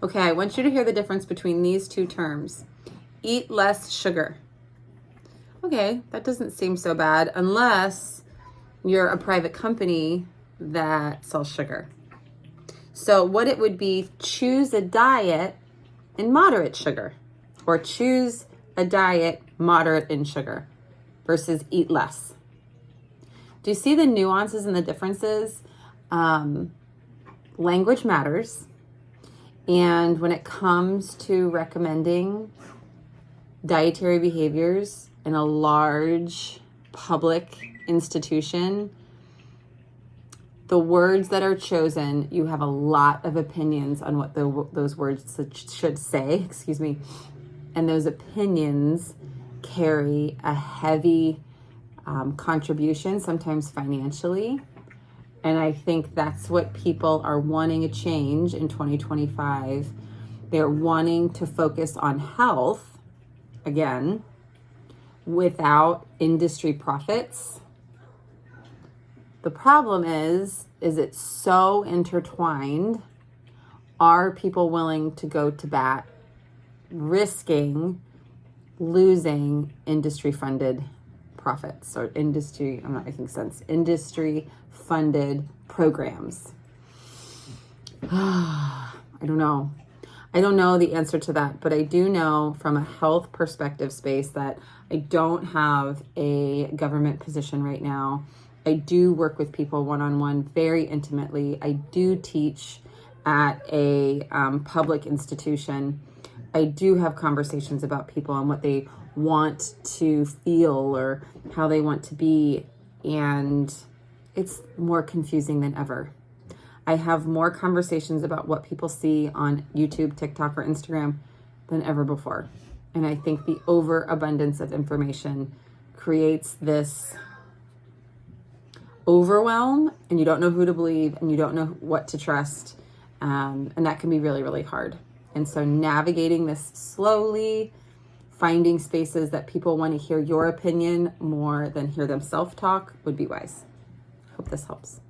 Okay, I want you to hear the difference between these two terms. Eat less sugar. Okay, that doesn't seem so bad unless you're a private company that sells sugar. So what it would be, choose a diet in moderate sugar, or choose a diet moderate in sugar versus eat less. Do you see the nuances and the differences? Language matters. And when it comes to recommending dietary behaviors in a large public institution, the words that are chosen, you have a lot of opinions on what those words should say, and those opinions carry a heavy contribution, sometimes financially. And I think that's what people are wanting a change in 2025. They're wanting to focus on health, again, without industry profits. The problem is it's so intertwined. Are people willing to go to bat, risking losing industry-funded profits or industry, I'm not making sense, industry-funded programs? I don't know. I don't know the answer to that, but I do know from a health perspective space that I don't have a government position right now. I do work with people one-on-one very intimately. I do teach at a public institution. I do have conversations about people and what they want to feel or how they want to be, and it's more confusing than ever. I have more conversations about what people see on YouTube, TikTok, or Instagram than ever before. And I think the overabundance of information creates this overwhelm, and you don't know who to believe and you don't know what to trust. And that can be really, really hard. And so navigating this slowly, finding spaces that people want to hear your opinion more than hear them self-talk would be wise. Hope this helps.